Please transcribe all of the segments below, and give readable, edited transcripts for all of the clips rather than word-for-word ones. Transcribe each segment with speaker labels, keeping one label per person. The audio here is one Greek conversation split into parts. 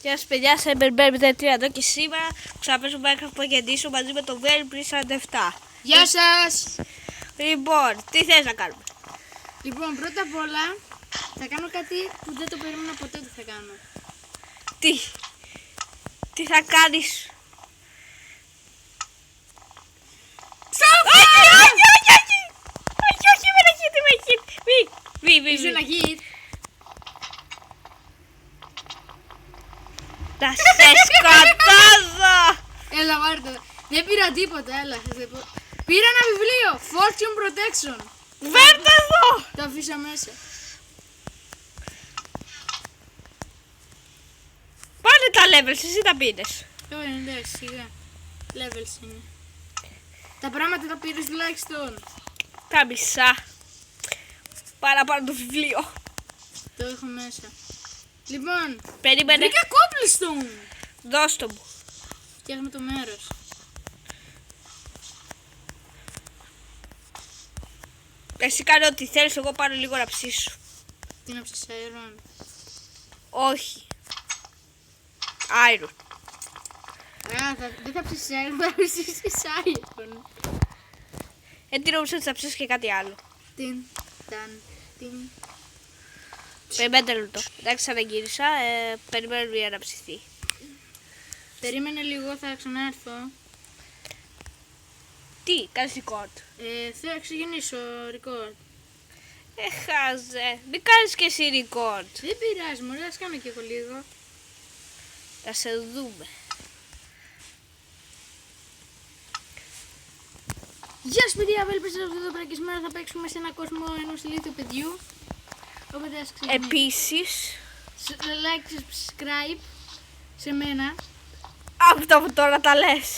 Speaker 1: Γεια σας παιδιά, σε Cyber03 εδώ και σήμερα ξαναπαίζω Minecraft Pocket μαζί με το Velpris47.
Speaker 2: Γεια σας!
Speaker 1: Λοιπόν, τι θες να κάνουμε?
Speaker 2: Λοιπόν, πρώτα απ' όλα θα κάνω κάτι που δεν το περίμενα ποτέ ότι θα κάνω.
Speaker 1: Τι θα κάνεις? Όχι, με ένα hit,
Speaker 2: Είσαι ένα hit.
Speaker 1: Θα σε σκοτώσω!
Speaker 2: Έλα βάρτε. Δεν πήρα τίποτα, έλα. Πήρα ένα βιβλίο, Fortune Protection.
Speaker 1: Φέρτε εδώ!
Speaker 2: Το αφήσα μέσα.
Speaker 1: Πάνε τα levels, εσύ τα πίνες.
Speaker 2: Εντάξει, σιγά. Levels είναι. Τα πράγματα τα πήρες τουλάχιστον.
Speaker 1: Τα μισά. Παραπάνω το βιβλίο.
Speaker 2: Το έχω μέσα. Λοιπόν,
Speaker 1: Περίμενε.
Speaker 2: βρήκα cobblestone.
Speaker 1: Δώσ' το μου.
Speaker 2: Φτιάχνω το μέρος.
Speaker 1: Εσύ κάνω ό,τι θέλεις, εγώ πάρω λίγο να ψήσω.
Speaker 2: Τι να ψήσεις, iron?
Speaker 1: Όχι. Iron.
Speaker 2: Δεν θα ψήσεις iron, θα ψήσεις iron.
Speaker 1: Τι νόμιζα ότι θα ψήσεις και κάτι άλλο.
Speaker 2: Τιν, ταν, τιν.
Speaker 1: Περιμένετε λεπτό. Εντάξει, ξαναγύρισα. Περιμένω για να ψηθεί.
Speaker 2: Περίμενε λίγο, θα ξανάρθω.
Speaker 1: Τι, κάνεις record?
Speaker 2: Θέλω να ξεκινήσω record.
Speaker 1: Χάζε. Μην κάνεις και εσύ record.
Speaker 2: Δεν πειράζει, μωρέ, ας κάνω και εγώ λίγο.
Speaker 1: Θα σε δούμε.
Speaker 2: Γεια σας παιδιά, Velpris εδώ πέρα και σήμερα θα παίξουμε σε ένα κόσμο ενός ηλίθιου παιδιού. Οπότε ας ξεκινήσουμε.
Speaker 1: Επίσης,
Speaker 2: Like και subscribe σε μένα.
Speaker 1: αυτό που τώρα τα λες.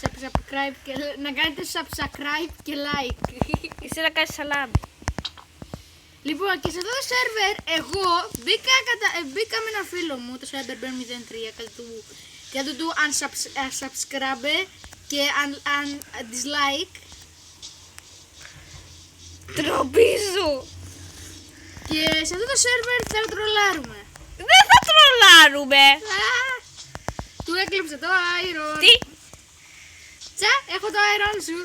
Speaker 2: Subscribe και, να κάνετε subscribe και like.
Speaker 1: Εσύ να κάνεις σαλάμι.
Speaker 2: Λοιπόν, και σε αυτό το σερβερ εγώ μπήκα με ένα φίλο μου, το Cyber03, κάτω του unsubscribe και dislike.
Speaker 1: Τροπή σου.
Speaker 2: Και σε αυτό το σερβερ θα τρολάρουμε.
Speaker 1: Δεν θα τρολάρουμε.
Speaker 2: Του έκλειψε το iron.
Speaker 1: Τι?
Speaker 2: Τσα, έχω το iron σου.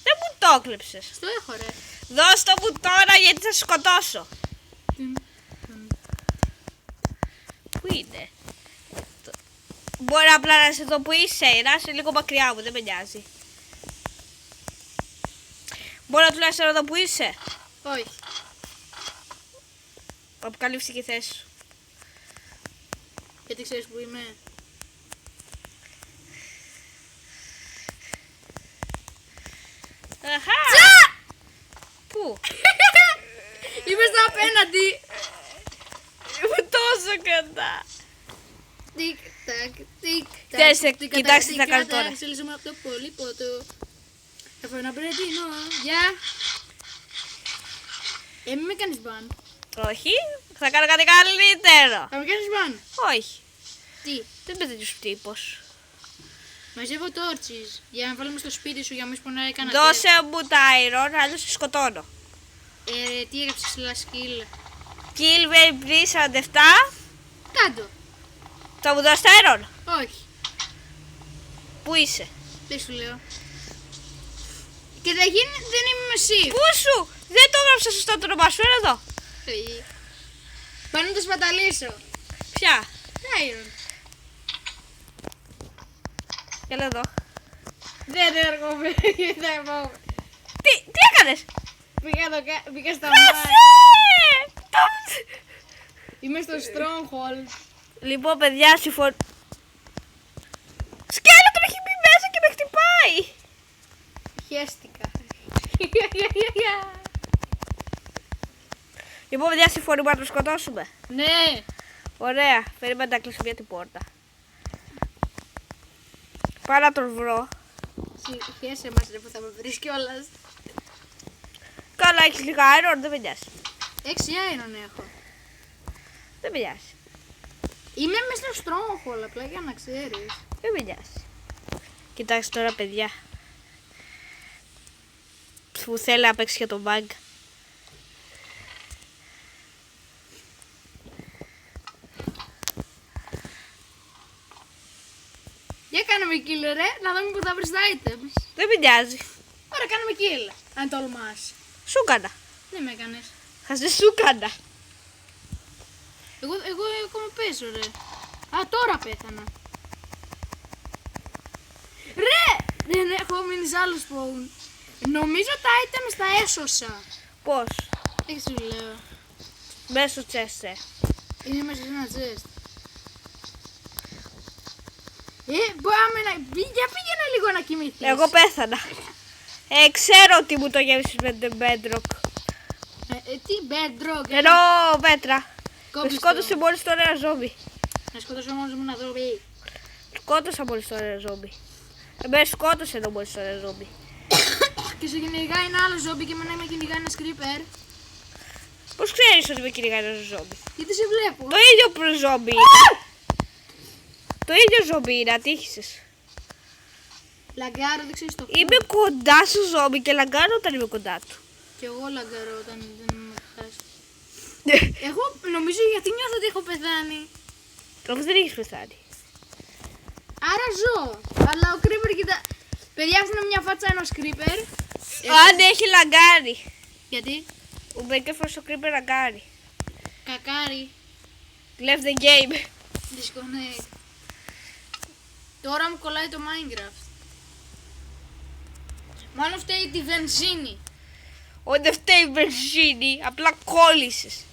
Speaker 1: Δεν μου το έκλεψες.
Speaker 2: Στο έχω ρε.
Speaker 1: Δώσ' το μου τώρα γιατί θα σε σκοτώσω. Πού είναι? Μπορεί απλά να είσαι εδώ που είσαι, να είσαι λίγο μακριά μου, δεν με νοιάζει. Μπορεί να τουλάχιστον εδώ που είσαι.
Speaker 2: Όχι.
Speaker 1: Αποκαλύψει η θέση σου.
Speaker 2: Γιατί ξέρεις που είμαι.
Speaker 1: Αχα! Πού?
Speaker 2: Είμαι στο απέναντι.
Speaker 1: Είμαι τόσο κοντά.
Speaker 2: Τικ τακ, τικ
Speaker 1: Θες,
Speaker 2: τακ.
Speaker 1: κοιτάξτε τι θα κάνω τώρα.
Speaker 2: Ξελίσσομαι από το πολύποτο. Θα φέρω ένα μπρετίνο. Γεια. Μην με κάνεις μπαν.
Speaker 1: Όχι, θα κάνω κάτι καλύτερο.
Speaker 2: Θα με κάνεις μπαν.
Speaker 1: Όχι,
Speaker 2: Τι.
Speaker 1: δεν είμαι τέτοιος τύπος.
Speaker 2: Μαζεύω τόρτσις για να βάλουμε στο σπίτι σου για να μην σπονάει κανένα.
Speaker 1: Δώσε μου τα iron, αλλιώς σε σκοτώνω.
Speaker 2: Τι έγραψες last kill.
Speaker 1: Kill Velpris47.
Speaker 2: Κάντο.
Speaker 1: Θα μου δώσει τα iron.
Speaker 2: Όχι.
Speaker 1: Πού είσαι?
Speaker 2: Δεν σου λέω. Και θα γίνει, δεν είμαι εσύ.
Speaker 1: Πού σου? Δεν το έγραψα σωστά το όνομά σου, έλα εδώ.
Speaker 2: Πάνω να το σπαταλήσω.
Speaker 1: Ποια?
Speaker 2: Iron.
Speaker 1: Έλα εδώ.
Speaker 2: Δεν έρχομαι. Δεν πάω.
Speaker 1: Τι έκανες?
Speaker 2: Πήγα στα
Speaker 1: Άσε!
Speaker 2: μάτια. Είμαι στο stronghold.
Speaker 1: Λοιπόν παιδιά, Σκέλετο με έχει μπει μέσα και με χτυπάει.
Speaker 2: Χαίστηκα.
Speaker 1: Λοιπόν παιδιά, συμφωνούμε να το σκοτώσουμε.
Speaker 2: Ναι.
Speaker 1: Ωραία, περίμενα να κλείσω μια την πόρτα. Πάω να τον βρω.
Speaker 2: Χαίρεσαι μας ρε που θα με βρεις κιόλας.
Speaker 1: Καλά, έχεις λίγα iron, δεν με νοιάζει.
Speaker 2: 6 iron έχω.
Speaker 1: Δεν με νοιάζει.
Speaker 2: Είμαι μέσα στο stronghold, απλά για να ξέρεις.
Speaker 1: Δεν με νοιάζει. Κοιτάξτε τώρα παιδιά. Που θέλει να παίξει για τον bug.
Speaker 2: Για κάναμε kill ρε, να δούμε που θα βρεις τα items.
Speaker 1: Δεν με νοιάζει.
Speaker 2: Ωραία, κάναμε kill, αν τολμάς.
Speaker 1: Σου έκανα.
Speaker 2: Δεν με έκανες.
Speaker 1: Χαζε σου έκανα.
Speaker 2: Εγώ ακόμα παίζω ρε. Α, τώρα πέθανα. Ρε! Δεν έχω μείνει σε άλλο spawn. Νομίζω τα items τα έσωσα.
Speaker 1: Πώς?
Speaker 2: Τι σου λέω.
Speaker 1: Μέσα στο τσέστε.
Speaker 2: Είναι μέσα σε ένα chest. Πάμε να... Για πήγαινε λίγο να κοιμηθείς.
Speaker 1: Εγώ πέθανα. Ξέρω ότι μου το γέμισες με το bedrock.
Speaker 2: Τι bedrock.
Speaker 1: Ενώ πέτρα. Με
Speaker 2: Κόμπλιστο.
Speaker 1: σκότωσε μόλις τώρα ένα ζόμπι.
Speaker 2: Να σκοτώσω μόνος μου να δω.
Speaker 1: Σκότωσα μόλις τώρα ένα ζόμπι. Με σκότωσε εδώ μόλις τώρα ένα ζόμπι.
Speaker 2: Και σε κυνηγάει ένα άλλο ζόμπι και εμένα με κυνηγάει ένα creeper.
Speaker 1: Πώς ξέρεις ότι με κυνηγάει ένα ζόμπι?
Speaker 2: Γιατί σε βλέπω.
Speaker 1: Το ίδιο ζόμπι είναι. Το ίδιο ζόμπι είναι, ατύχησες.
Speaker 2: Λαγκάρω, δεν ξέρεις το
Speaker 1: Είμαι κοντά στο ζόμπι και λαγκάρω όταν είμαι κοντά του.
Speaker 2: Και εγώ λαγκαρώ όταν δεν είμαι χάσει. Εγώ νομίζω γιατί νιώθω ότι έχω πεθάνει.
Speaker 1: Όμως δεν έχεις πεθάνει.
Speaker 2: Άρα ζω. Αλλά ο creeper κοιτά. Παιδιά, έχουν μια φάτσα ενός creeper.
Speaker 1: Αν έχει λαγκάρει.
Speaker 2: Γιατί?
Speaker 1: Ο Μπέκερ ο creeper λαγκάρει.
Speaker 2: Κακάρι.
Speaker 1: Left the game.
Speaker 2: Disconnect. Τώρα μου κολλάει το Minecraft. Μάλλον φταίει τη βενζίνη.
Speaker 1: Δεν φταίει η βενζίνη, απλά κόλλησες.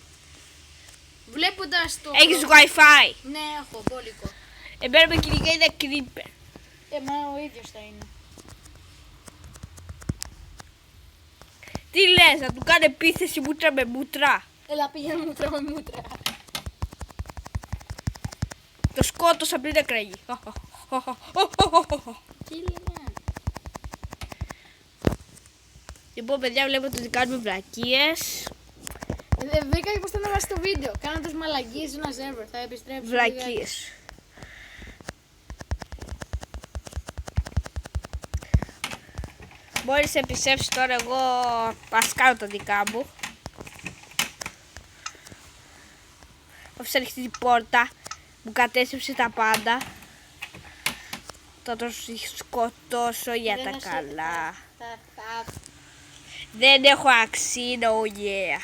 Speaker 2: Βλέποντας το...
Speaker 1: Έχεις Wi-Fi.
Speaker 2: Ναι, έχω μπόλικο.
Speaker 1: Εμένα με κυνηγάει ένα creeper.
Speaker 2: Μα ο ίδιος θα είναι.
Speaker 1: Τι λες, να του κάνει επίθεση μούτρα με μούτρα?
Speaker 2: Έλα πήγαινε μούτρα με μούτρα.
Speaker 1: Το σκότωσα πριν εκραγεί.
Speaker 2: Τι λένε.
Speaker 1: Λοιπόν, παιδιά, βλέπω ότι κάνουμε βλακίες.
Speaker 2: Βρήκα και πώς θα ανεβάσει το βίντεο. Κάνοντας μαλαγίες σε ένα σερβερ. Θα επιστρέψω.
Speaker 1: Βλακίες. Μπορείς να επιστρέψεις τώρα, εγώ ας κάνω τα δικά μου. Αφού ανοιχτή την πόρτα, μου κατέστρεψε τα πάντα. Θα το σκοτώσω για τα καλά. Δεν έχω αξίνα, oh yeah.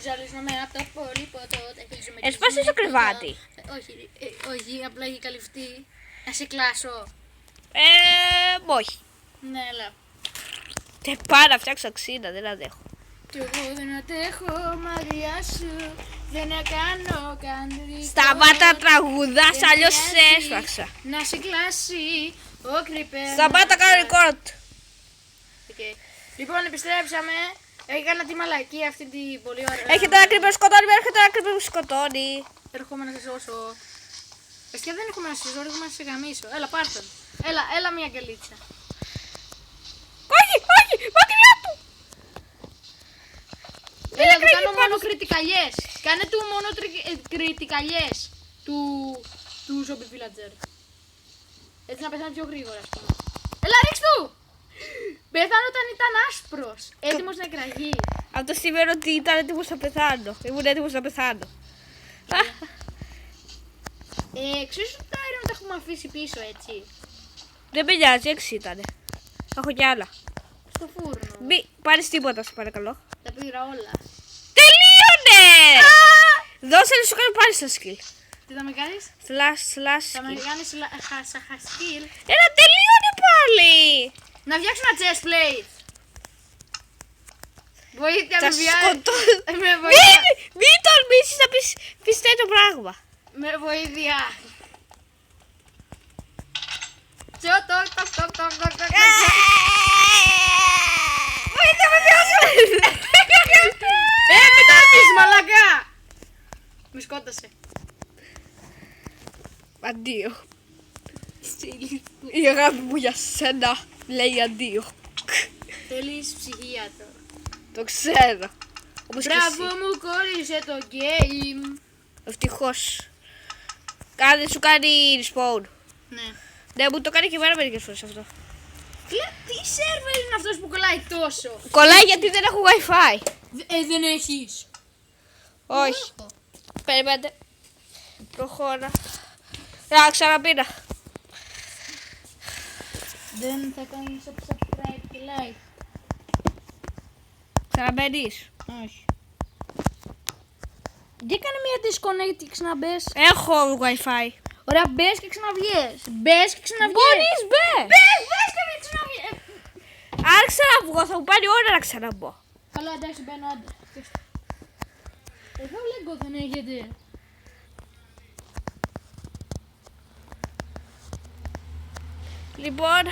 Speaker 2: Ζαλίζομαι από το πολύποτο.
Speaker 1: Έσπασε το κρεβάτι.
Speaker 2: Όχι, απλά έχει καλυφθεί. Να σε κλάσω.
Speaker 1: Όχι.
Speaker 2: Ναι, έλα.
Speaker 1: Δεν πάω να φτιάξω αξίνα, δεν αντέχω.
Speaker 2: Κι εγώ δεν αντέχω μακριά σου. Δεν κάνω καν.
Speaker 1: Σταμάτα τραγουδάς, αλλιώς σε έσφαξα.
Speaker 2: Να σε κλάσει ο κρυπέρ.
Speaker 1: Σταμάτα κάνω record.
Speaker 2: Okay. Λοιπόν, επιστρέψαμε. Έκανα τη μαλακή αυτή την πολύ ωραία.
Speaker 1: Έχετε ένα creeper σκοτώνει, έρχεται ένα creeper που σκοτώνει.
Speaker 2: Έρχομαι να σε σώσω. Εσύ δεν έχουμε να σε σώσω, έρχομαι να σε γαμίσω. Έλα, πάρ' τον. Έλα μια γκαλίτσα.
Speaker 1: Όχι, μακριά του.
Speaker 2: Έλα, του κάνω μόνο κριτικαλιές. Κάνε του μόνο κριτικαλιές του zombie villager. Έτσι να πεθάνει πιο γρήγορα, ας πούμε. Έλα, ρίξ' του! Πέθανε όταν ήταν άσπρος. Έτοιμος να εκραγεί.
Speaker 1: Αυτό σημαίνει ότι ήταν έτοιμος να πεθάνω. Ήμουν έτοιμος να πεθάνω.
Speaker 2: Ξέρεις ότι τα αέρα τα έχουμε αφήσει πίσω, έτσι.
Speaker 1: Δεν με νοιάζει, 6 ήτανε. Έχω κι άλλα.
Speaker 2: Στο φούρνο.
Speaker 1: Μη πάρεις τίποτα, σε παρακαλώ.
Speaker 2: Τα πήρα όλα.
Speaker 1: Τελείωνε! Δώσε να σου κάνω πάλι στα skill.
Speaker 2: Τι θα με κάνεις?
Speaker 1: Slash
Speaker 2: Θα με
Speaker 1: skill.
Speaker 2: κάνεις χασκίλ.
Speaker 1: Έλα, τελείωνε πάλι!
Speaker 2: Να φτιάξω ένα chest plate. Βοήθεια
Speaker 1: Θα
Speaker 2: με
Speaker 1: σου
Speaker 2: βιάζει.
Speaker 1: σκοτώσω.
Speaker 2: Με βοήθεια.
Speaker 1: Μην τολμήσεις να πεις τέτοιο πράγμα.
Speaker 2: Με βοήθεια. Τοκ.
Speaker 1: Βοήθεια, με βιάζω.
Speaker 2: Μην τα πεις, μαλακά. Με σκότωσε.
Speaker 1: Αντίο. Η αγάπη μου για σένα λέει αντίο.
Speaker 2: Θέλεις ψυχίατρο.
Speaker 1: Το ξέρω. Όπως και
Speaker 2: Μπράβο
Speaker 1: εσύ.
Speaker 2: μου, κόλλησε το game.
Speaker 1: Ευτυχώς. Δεν σου κάνει respawn.
Speaker 2: Ναι.
Speaker 1: Ναι, μου το κάνει και εμένα μερικές φορές αυτό.
Speaker 2: Τι σερβερ είναι αυτός που κολλάει τόσο?
Speaker 1: Κολλάει γιατί δεν έχω Wi-Fi.
Speaker 2: Δεν έχεις.
Speaker 1: Όχι. Περιμένετε. Προχώρα. Να, ξαναπήρα.
Speaker 2: Δεν θα κάνεις subscribe και like.
Speaker 1: Ξαναμπαίνεις.
Speaker 2: Όχι. Για κάνε μια disconnect και ξαναμπες.
Speaker 1: Έχω wifi.
Speaker 2: Ωραία, μπες και ξαναβγες. Μπες και ξαναβγες.
Speaker 1: Μπορείς, μπες.
Speaker 2: Μπες και ξαναβγες.
Speaker 1: Άρχισα να βγω, θα μου πάρει ώρα να ξαναμπω.
Speaker 2: Καλά, εντάξει, μπαίνω άντε. Εδώ λέγκο δεν έχετε.
Speaker 1: Λοιπόν,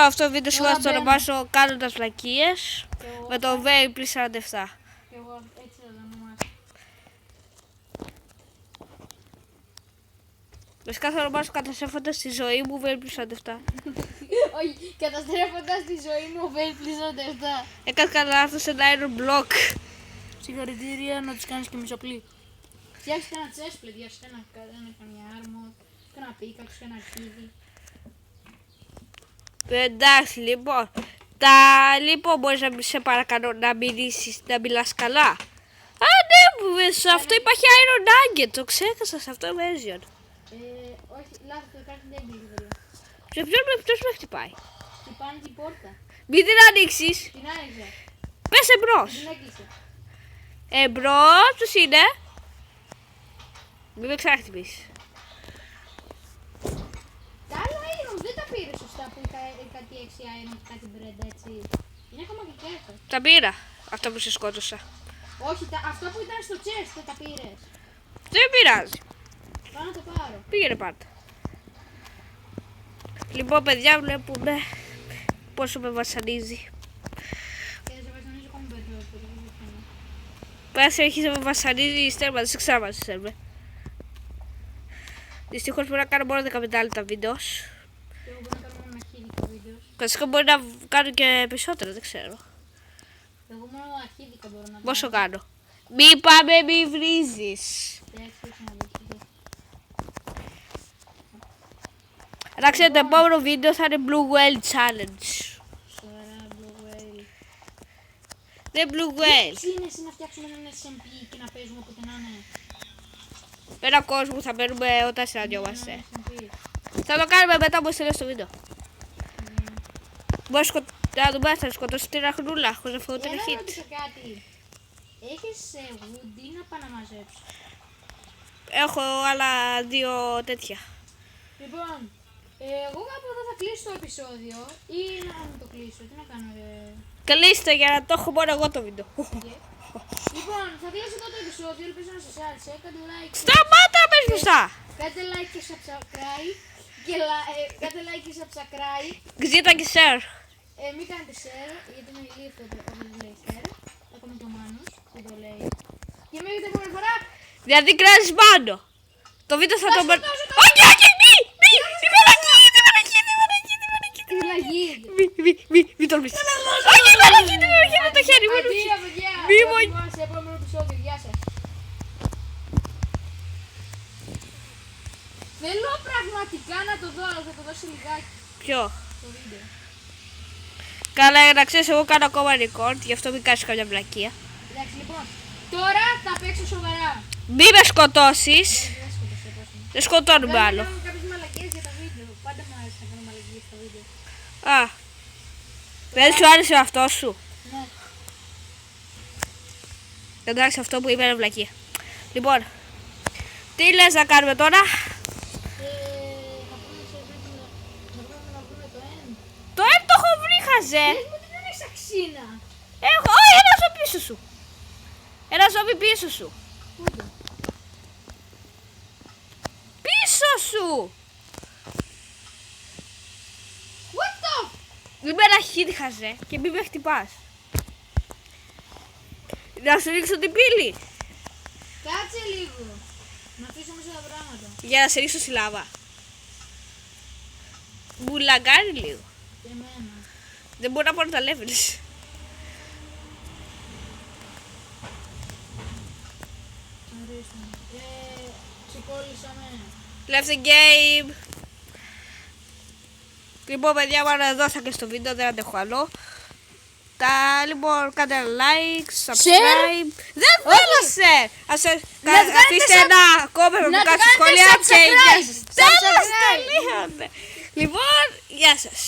Speaker 1: αυτό το βίντεο σιγά
Speaker 2: Τώρα
Speaker 1: θα το
Speaker 2: μπαίνω.
Speaker 1: ονομάσω κάνοντας βλακίες
Speaker 2: εγώ
Speaker 1: με το Vape 47.
Speaker 2: Και εγώ έτσι θα το ονομάσω.
Speaker 1: Βασικά θα ονομάσω καταστρέφοντας τη ζωή μου Vape 47.
Speaker 2: Όχι, καταστρέφοντας τη ζωή μου, βέλπλιζονται αυτά.
Speaker 1: Έκανα κανένα λάθος σε ένα iron block.
Speaker 2: Συγχαρητήρια να τους κάνεις και μισοπλή. Φτιάξτε ένα chestplate, φτιάξτε ένα καμιά armor, ένα pickaxe, ένα αρχίδι.
Speaker 1: Εντάξει, λοιπόν. Λοιπόν, μπορείς να σε παρακαλώ να μιλήσεις, να μιλάς καλά. Α, ναι, σε αυτό υπάρχει iron nugget, το ξέχασα, σε αυτό είμαι Asian.
Speaker 2: Όχι, λάθος, το κάνει δεν έγκυκλε.
Speaker 1: Ποιος με χτυπάει.
Speaker 2: Χτυπάνε την πόρτα.
Speaker 1: Μην την ανοίξεις.
Speaker 2: Την άνοιξε.
Speaker 1: Πες εμπρός.
Speaker 2: Την έκλεισε.
Speaker 1: Εμπρός, ποιος είναι. Μην με ξαναχτυπήσεις.
Speaker 2: Τα άλλα iron δεν τα πήρε σωστά που είχα κάτι 6 iron και κάτι bread έτσι. Είναι ακόμα και κέρδο.
Speaker 1: Τα πήρα, αυτά που σε σκότωσα.
Speaker 2: Όχι, αυτά που ήταν στο chest δεν τα πήρες.
Speaker 1: Δεν πειράζει.
Speaker 2: Πάω να το πάρω.
Speaker 1: Πήγαινε πάντα. Λοιπόν, παιδιά, βλέπουμε πόσο με βασανίζει.
Speaker 2: Και σε βασανίζω ακόμα περισσότερο.
Speaker 1: Πέρασε αρχίζει να με βασανίζει η στέρμα, δεν σε ξαναβασίσαμε. Δυστυχώς μπορεί να κάνω μόνο 15 λεπτά βίντεο.
Speaker 2: Και εγώ μπορώ να κάνω μόνο αρχίδικο βίντεο.
Speaker 1: Βασικά μπορεί να κάνω και περισσότερο, δεν ξέρω.
Speaker 2: Εγώ μόνο αρχίδικα μπορώ να κάνω.
Speaker 1: Πόσο κάνω. Μη πάμε, μη βρίζεις.
Speaker 2: Εντάξει, να δείξω.
Speaker 1: Να ξέρετε, το επόμενο βίντεο θα είναι Blue Whale Challenge.
Speaker 2: Σοβαρά, Blue Whale.
Speaker 1: Δεν Blue Whale.
Speaker 2: Τι είναι εσύ να φτιάξουμε έναν SMP και να παίζουμε όποτε να είναι.
Speaker 1: Ένα κόσμο θα μπαίνουμε όταν συναντιόμαστε.
Speaker 2: Ένα SMP.
Speaker 1: Θα το κάνουμε μετά που τελειώσει το βίντεο. Μπορείς να δούμε, θα σκοτώσει την αχνούλα χωρίς να φύγω την
Speaker 2: Να
Speaker 1: hit.
Speaker 2: ρωτήσω κάτι. Έχεις wood ή να πάω να μαζέψω.
Speaker 1: Έχω άλλα δύο τέτοια.
Speaker 2: Λοιπόν, εγώ κάπου εδώ θα κλείσω το επεισόδιο ή να μην το κλείσω, τι να κάνω.
Speaker 1: Κλείστε για να το έχω μόνο εγώ το βίντεο.
Speaker 2: Λοιπόν, θα κλείσω εδώ το επεισόδιο, ελπίζω να σας άρεσε. Κάντε like.
Speaker 1: Σταμάτα, πες μπροστά.
Speaker 2: Κάντε like και subscribe. Κάντε like και subscribe.
Speaker 1: Ζήτα και share.
Speaker 2: Μην κάνετε share, γιατί είναι ηλίθιο όταν δεν λέει share. Ακόμα και ο Μάνος που το λέει. Και μέχρι την επόμενη φορά.
Speaker 1: Δηλαδή κράζεις πάνω. Το βίντεο θα το παίρνω.
Speaker 2: σκοτώσω το
Speaker 1: Όχι, όχι, μη, μη, τη μαλακή.
Speaker 2: Τι λαγί.
Speaker 1: Μη τολμήσεις. Όχι, τη μαλακή με το χέρι μου.
Speaker 2: Αντίο, παιδιά.
Speaker 1: Μη
Speaker 2: Θα
Speaker 1: μου-
Speaker 2: δούμε σε επόμενο επεισόδιο. Γεια σας. Θέλω πραγματικά να το δω, αλλά θα το δώσω λιγάκι
Speaker 1: Ποιο.
Speaker 2: το βίντεο.
Speaker 1: Καλά, να ξέρεις, εγώ κάνω ακόμα record, γι' αυτό μην κάνεις καμιά βλακεία.
Speaker 2: Εντάξει, λοιπόν. Τώρα θα παίξω σοβαρά.
Speaker 1: Μη με σκοτώσεις.
Speaker 2: Δεν σκοτώσαι τόσο.
Speaker 1: Δεν σκοτώνουμε
Speaker 2: Θέλω να
Speaker 1: άλλο.
Speaker 2: κάνω κάποιες μαλακίες για τα βίντεο. Πάντα μου άρεσε να κάνω μαλακίες στα βίντεο.
Speaker 1: Α. Δεν σου άρεσε αυτό σου.
Speaker 2: Ναι.
Speaker 1: Εντάξει, αυτό που είπε είναι βλακεία. Λοιπόν, τι λες να κάνουμε τώρα.
Speaker 2: Θα πούμε σε βίντεο. Θα πρέπει να βρούμε το end.
Speaker 1: Το το έχω βρει, χαζέ.
Speaker 2: Πες μου ότι δεν έχεις αξίνα.
Speaker 1: Έχω, όχι, ένα ζώπι πίσω σου. Ένα ζώπι πίσω σου.
Speaker 2: Πούντο.
Speaker 1: Πίσω σου.
Speaker 2: What the?
Speaker 1: Μην με ραχίδι, χαζέ, και μην με χτυπάς. Να σου ρίξω την πύλη.
Speaker 2: Κάτσε λίγο. Να αφήσω μέσα τα πράγματα.
Speaker 1: Για να σε ρίξω στη λάβα. Μου λαγκάρει λίγο.
Speaker 2: Και εμένα.
Speaker 1: Δεν μπορώ να πάρω τα levels.
Speaker 2: Ορίστε. Ξεκόλλησαμε.
Speaker 1: Left the game. Λοιπόν, παιδιά, μάλλον εδώ θα και στο βίντεο, δεν αντέχω άλλο. Λοιπόν, κάντε like, subscribe. Δεν θέλω share.
Speaker 2: κάνετε
Speaker 1: Αφήστε ένα κόμμα
Speaker 2: να
Speaker 1: που κάτω
Speaker 2: κάνετε
Speaker 1: σχόλια και
Speaker 2: subscribe.
Speaker 1: γεια σας. Τέλος,
Speaker 2: Subscribe.
Speaker 1: τελείωνε. Λοιπόν, γεια σας.